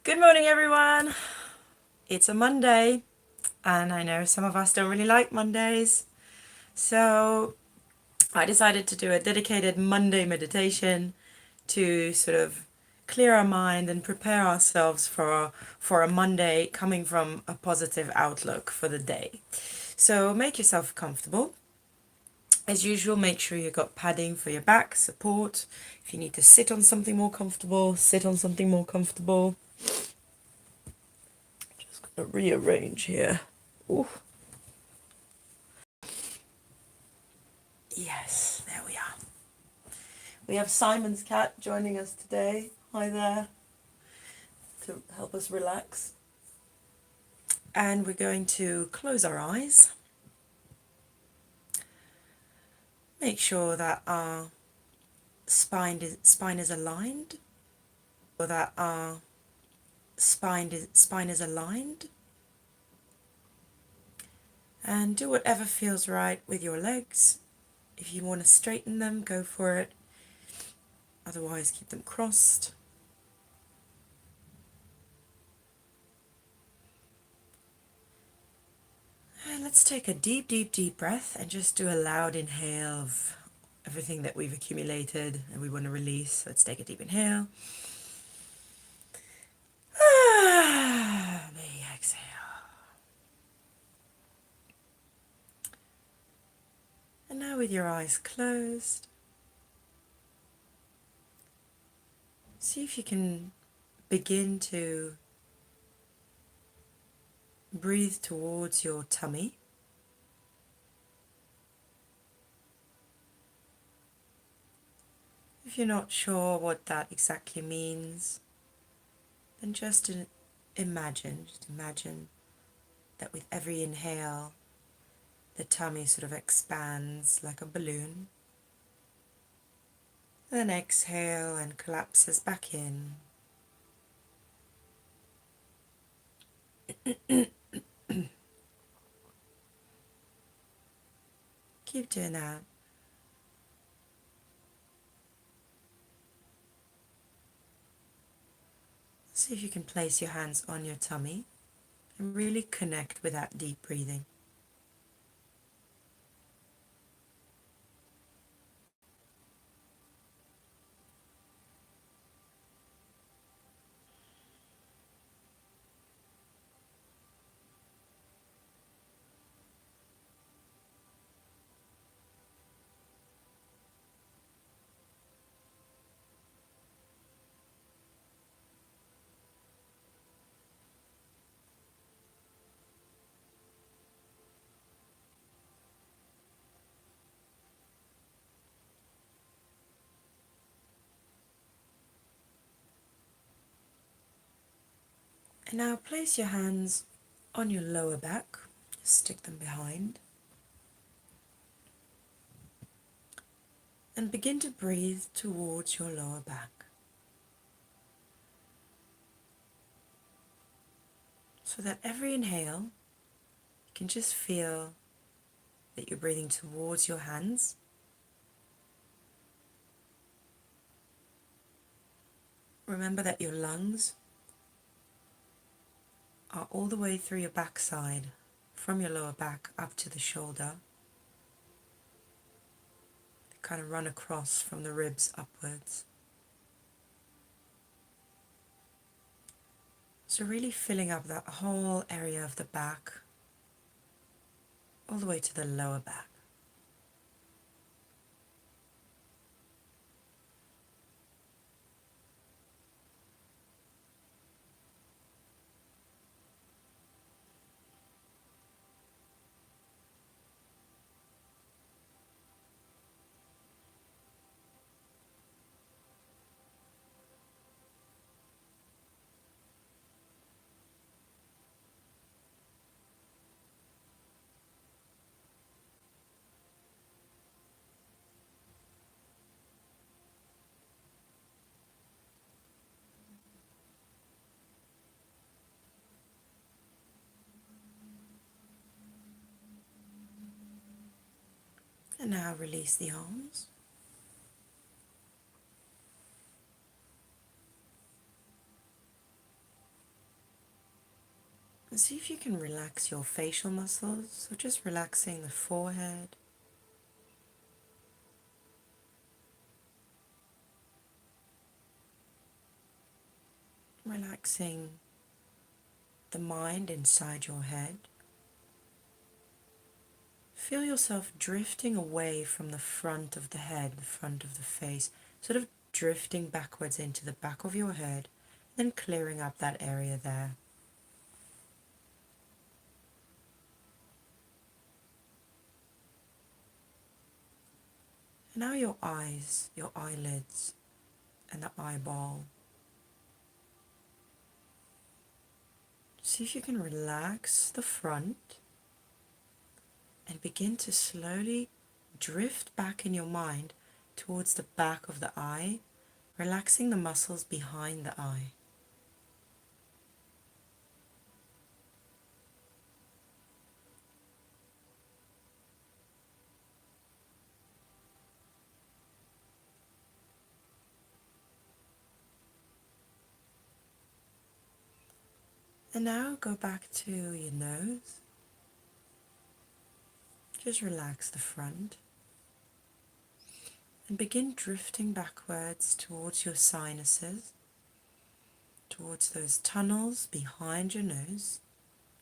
Good morning, everyone. It's a Monday, and I know some of us don't really like Mondays. So I decided to do a dedicated Monday meditation to sort of clear our mind and prepare ourselves for a Monday coming from a positive outlook for the day. So make yourself comfortable. As usual, make sure you've got padding for your back, support. If you need to sit on something more comfortable, sit on something more comfortable. Rearrange here. Ooh. Yes, there we are. We have Simon's cat joining us today. Hi there, to help us relax. And we're going to close our eyes. Make sure that our spine is aligned, or that our spine is aligned. And do whatever feels right with your legs. If you want to straighten them, go for it. Otherwise, keep them crossed. And let's take a deep, deep, deep breath and just do a loud inhale of everything that we've accumulated and we want to release. Let's take a deep inhale. Big exhale. And now with your eyes closed, see if you can begin to breathe towards your tummy. If you're not sure what that exactly means, then just imagine that with every inhale, the tummy sort of expands like a balloon. Then exhale and collapses back in. Keep doing that. See if you can place your hands on your tummy and really connect with that deep breathing. And now place your hands on your lower back. Just stick them behind. And begin to breathe towards your lower back. So that every inhale, you can just feel that you're breathing towards your hands. Remember that your lungs are all the way through your backside, from your lower back up to the shoulder. They kind of run across from the ribs upwards. So really filling up that whole area of the back, all the way to the lower back. And now release the arms. And see if you can relax your facial muscles, so just relaxing the forehead, relaxing the mind inside your head. Feel yourself drifting away from the front of the head, the front of the face, sort of drifting backwards into the back of your head, then clearing up that area there. And now your eyes, your eyelids, and the eyeball. See if you can relax the front and begin to slowly drift back in your mind towards the back of the eye, relaxing the muscles behind the eye. And now go back to your nose. Just relax the front and begin drifting backwards towards your sinuses, towards those tunnels behind your nose,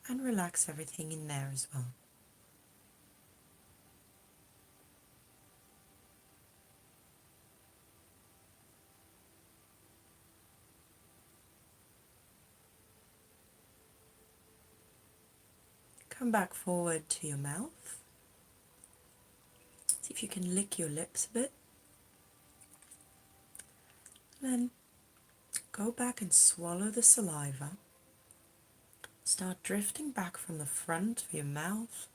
and relax everything in there as well. Come back forward to your mouth. See if you can lick your lips a bit. Then go back and swallow the saliva. Start drifting back from the front of your mouth.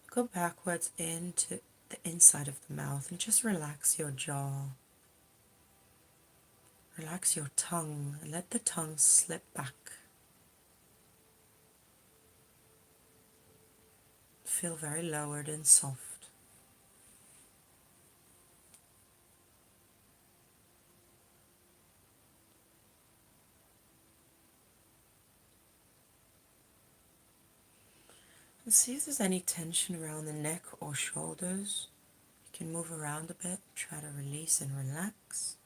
Go backwards into the inside of the mouth and just relax your jaw. Relax your tongue and let the tongue slip back. Feel very lowered and soft. And see if there's any tension around the neck or shoulders. You can move around a bit, try to release and relax.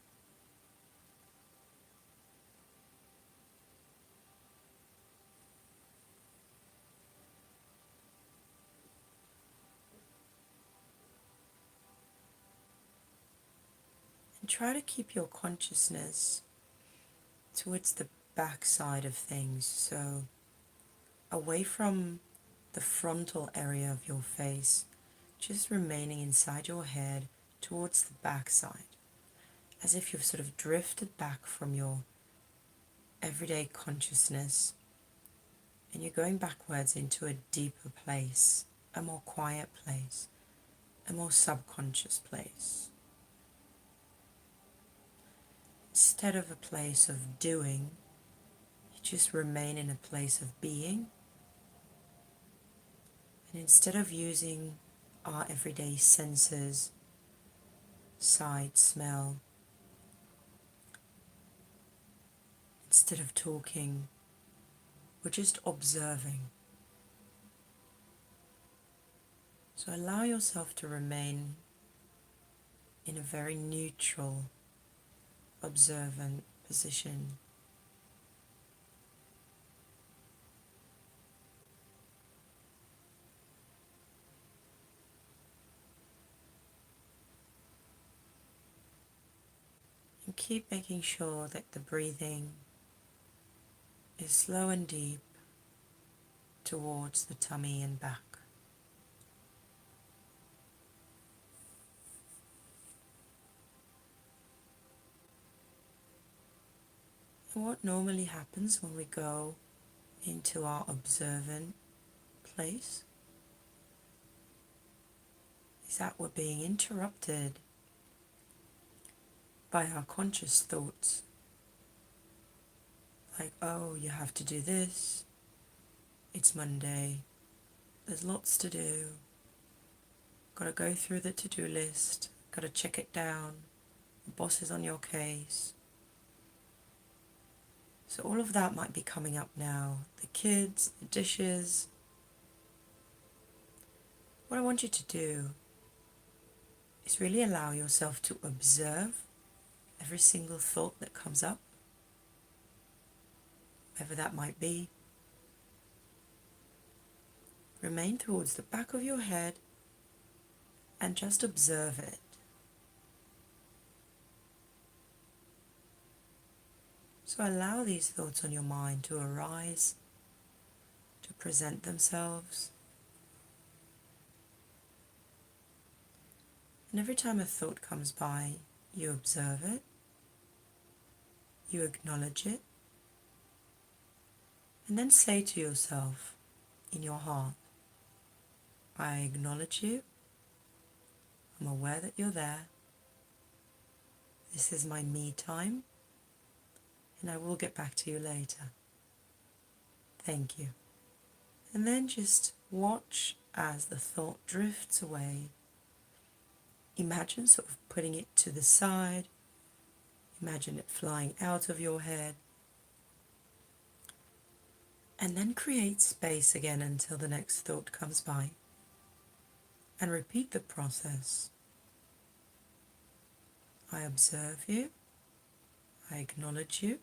And try to keep your consciousness towards the back side of things, so away from the frontal area of your face, just remaining inside your head towards the back side, as if you've sort of drifted back from your everyday consciousness and you're going backwards into a deeper place, a more quiet place, a more subconscious place. Instead of a place of doing, you just remain in a place of being. And instead of using our everyday senses, sight, smell, instead of talking, we're just observing. So allow yourself to remain in a very neutral, observant position. And keep making sure that the breathing is slow and deep towards the tummy and back. And what normally happens when we go into our observant place is that we're being interrupted by our conscious thoughts. Like, oh, you have to do this, it's Monday, there's lots to do, gotta go through the to-do list, gotta check it down, the boss is on your case. So all of that might be coming up now. The kids, the dishes. What I want you to do is really allow yourself to observe every single thought that comes up, whatever that might be. Remain towards the back of your head and just observe it. So allow these thoughts on your mind to arise, to present themselves. And every time a thought comes by, you observe it, you acknowledge it, and then say to yourself in your heart, I acknowledge you, I'm aware that you're there, this is my me time, and I will get back to you later. Thank you. And then just watch as the thought drifts away. Imagine sort of putting it to the side. Imagine it flying out of your head. And then create space again until the next thought comes by. And repeat the process. I observe you. I acknowledge you.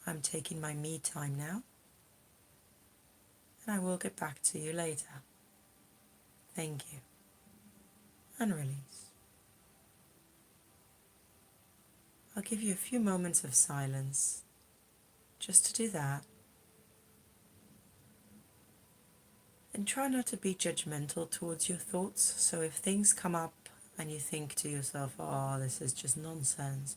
I'm taking my me time now. And I will get back to you later. Thank you. And release. I'll give you a few moments of silence just to do that. And try not to be judgmental towards your thoughts. So if things come up and you think to yourself, oh, this is just nonsense,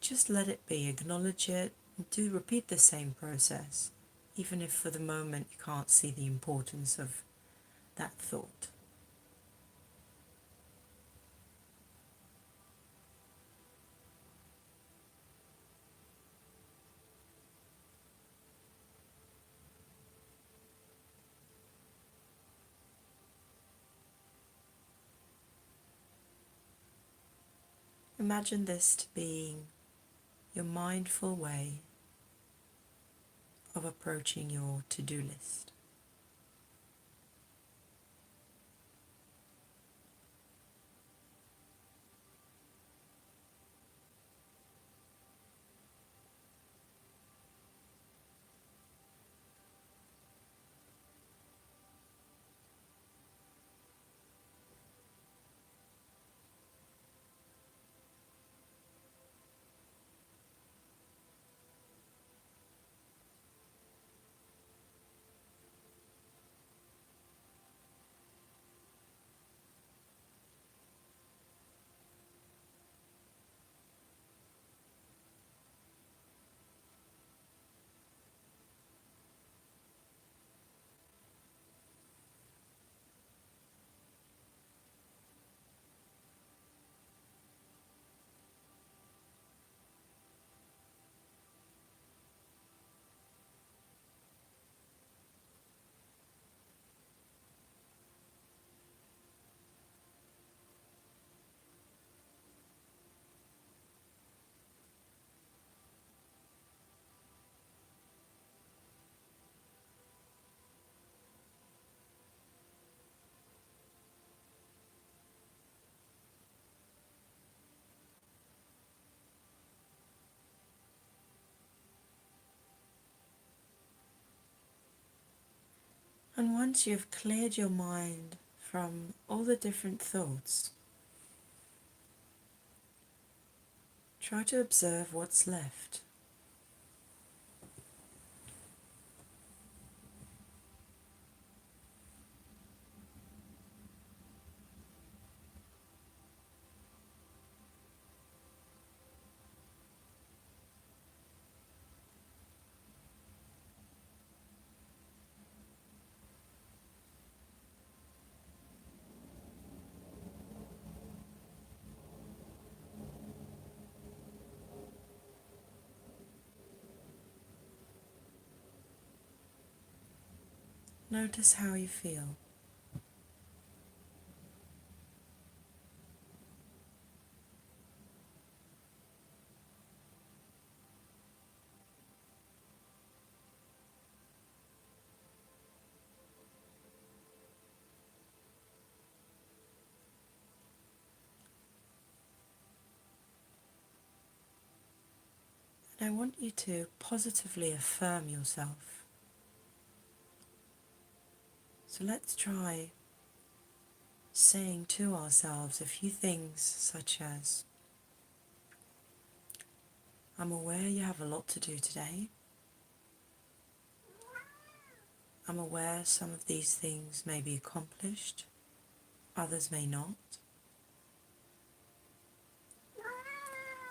just let it be, acknowledge it, and do repeat the same process, even if for the moment you can't see the importance of that thought. Imagine this to being your mindful way of approaching your to-do list. And once you've cleared your mind from all the different thoughts, try to observe what's left. Notice how you feel. And I want you to positively affirm yourself. So let's try saying to ourselves a few things such as, I'm aware you have a lot to do today. I'm aware some of these things may be accomplished, others may not.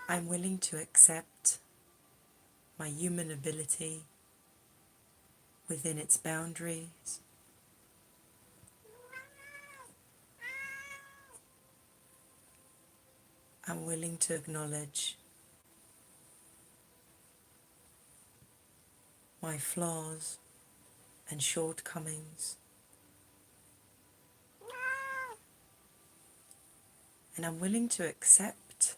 I'm willing to accept my human ability within its boundaries. I'm willing to acknowledge my flaws and shortcomings. And I'm willing to accept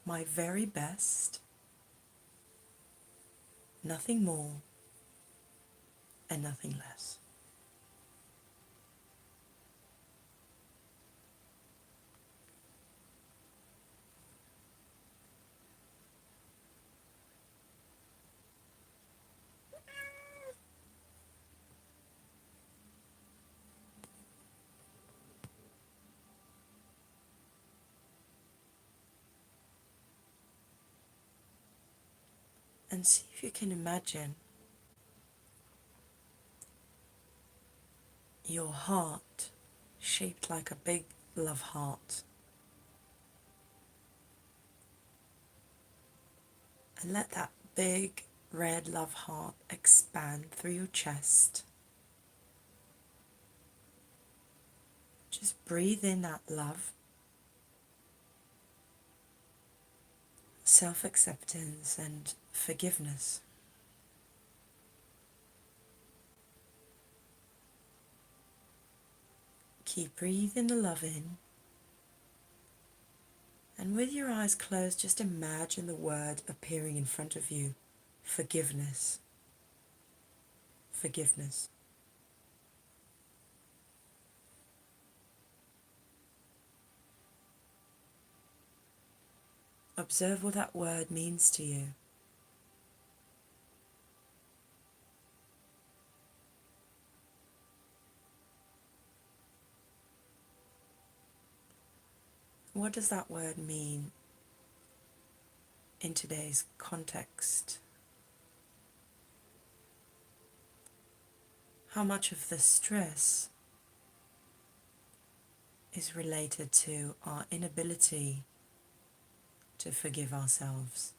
my very best, nothing more and nothing less. And see if you can imagine your heart shaped like a big love heart. And let that big red love heart expand through your chest. Just breathe in that love, self-acceptance and forgiveness. Keep breathing the love in. And with your eyes closed, just imagine the word appearing in front of you. Forgiveness. Forgiveness. Observe what that word means to you. What does that word mean in today's context? How much of the stress is related to our inability to forgive ourselves?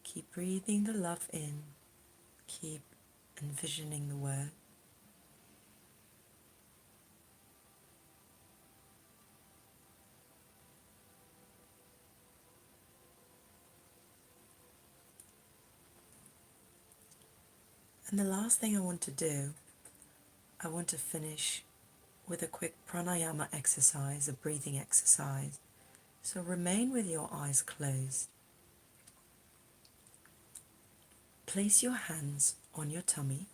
Keep breathing the love in. Keep envisioning the word. And the last thing I want to do, I want to finish with a quick pranayama exercise, a breathing exercise. So remain with your eyes closed. Place your hands on your tummy.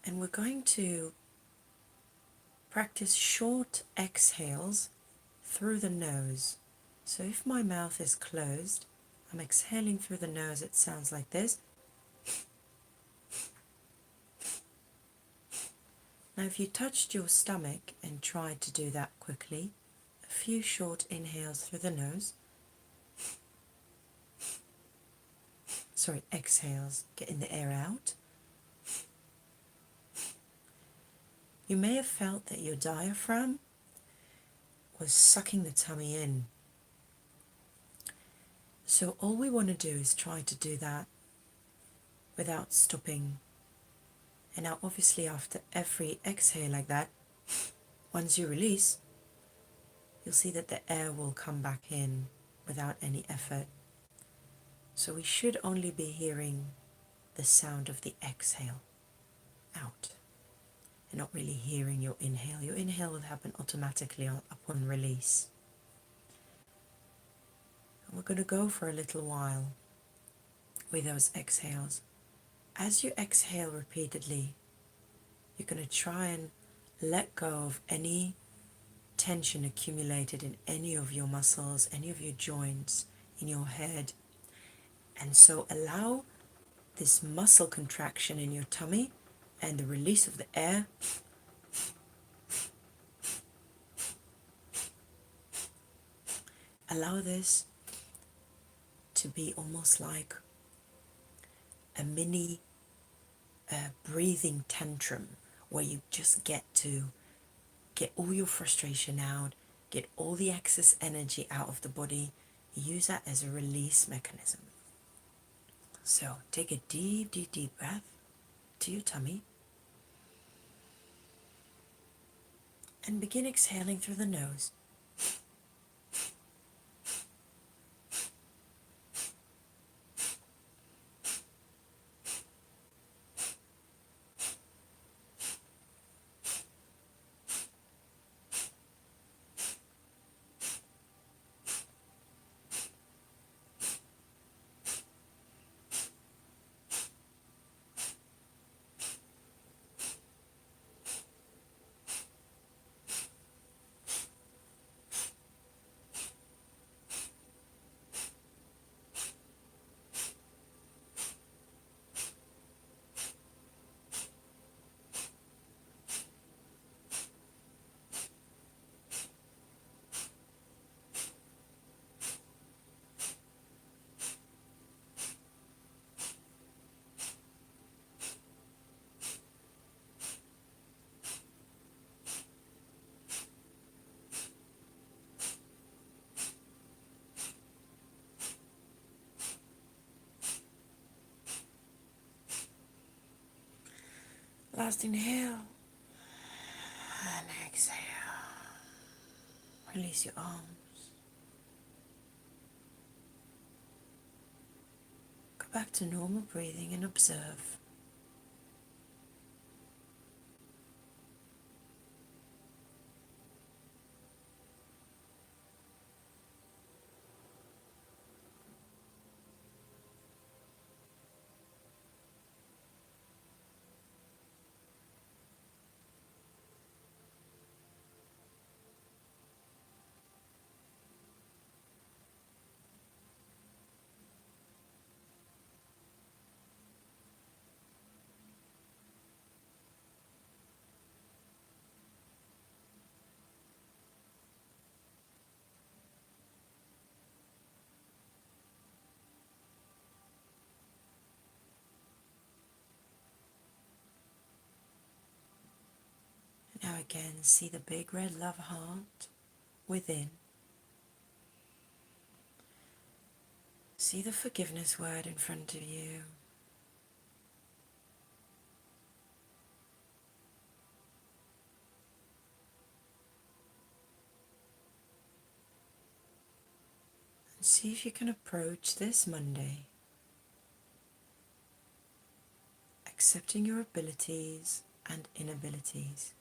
And we're going to practice short exhales through the nose. So if my mouth is closed, I'm exhaling through the nose. It sounds like this. Now if you touched your stomach and tried to do that quickly, a few short inhales through the nose. Exhales, getting the air out. You may have felt that your diaphragm was sucking the tummy in. So all we want to do is try to do that without stopping. And now obviously after every exhale like that, once you release, you'll see that the air will come back in without any effort. So we should only be hearing the sound of the exhale out and not really hearing your inhale. Your inhale will happen automatically upon release. And we're going to go for a little while with those exhales. As you exhale repeatedly, you're going to try and let go of any tension accumulated in any of your muscles, any of your joints, in your head. And so allow this muscle contraction in your tummy and the release of the air allow this to be almost like a mini breathing tantrum where you just get to get all your frustration out, get all the excess energy out of the body, use that as a release mechanism. So take a deep, deep, deep breath to your tummy and begin exhaling through the nose. Last inhale and exhale. Release your arms. Go back to normal breathing and observe. Now again, see the big red love heart within. See the forgiveness word in front of you. And see if you can approach this Monday accepting your abilities and inabilities.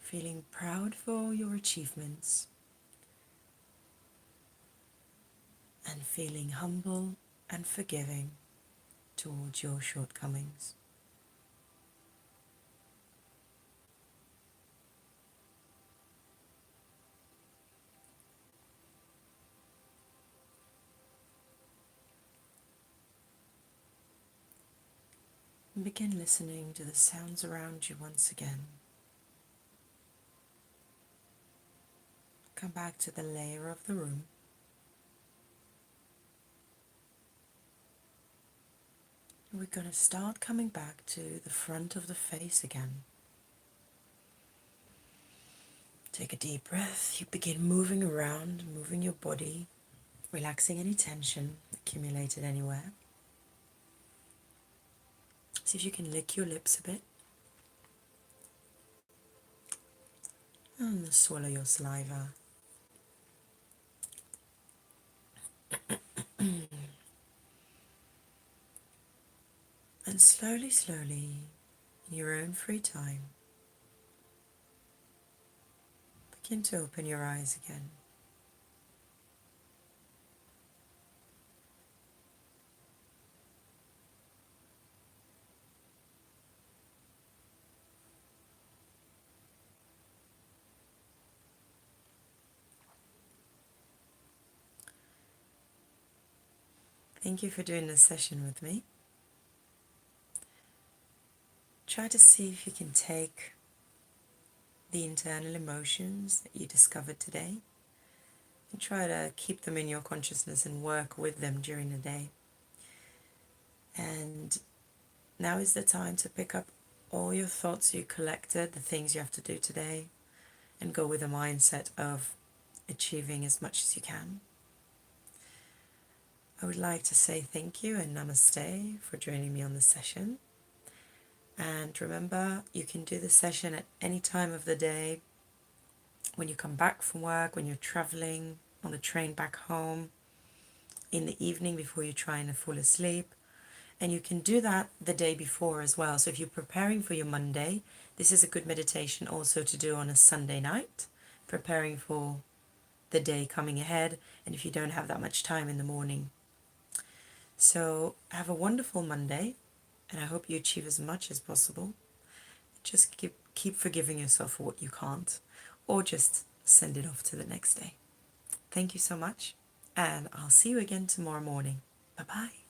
Feeling proud for your achievements and feeling humble and forgiving towards your shortcomings. And begin listening to the sounds around you once again. Come back to the layer of the room. We're going to start coming back to the front of the face again. Take a deep breath. You begin moving around, moving your body, relaxing any tension accumulated anywhere. See if you can lick your lips a bit. And swallow your saliva. And slowly, slowly, in your own free time, begin to open your eyes again. Thank you for doing this session with me. Try to see if you can take the internal emotions that you discovered today and try to keep them in your consciousness and work with them during the day. And now is the time to pick up all your thoughts you collected, the things you have to do today, and go with a mindset of achieving as much as you can. I would like to say thank you and namaste for joining me on this session. And remember, you can do the session at any time of the day, when you come back from work, when you're traveling, on the train back home, in the evening before you're trying to fall asleep. And you can do that the day before as well. So if you're preparing for your Monday, this is a good meditation also to do on a Sunday night, preparing for the day coming ahead, and if you don't have that much time in the morning. So have a wonderful Monday, and I hope you achieve as much as possible. Just keep forgiving yourself for what you can't, or just send it off to the next day. Thank you so much, and I'll see you again tomorrow morning. Bye-bye.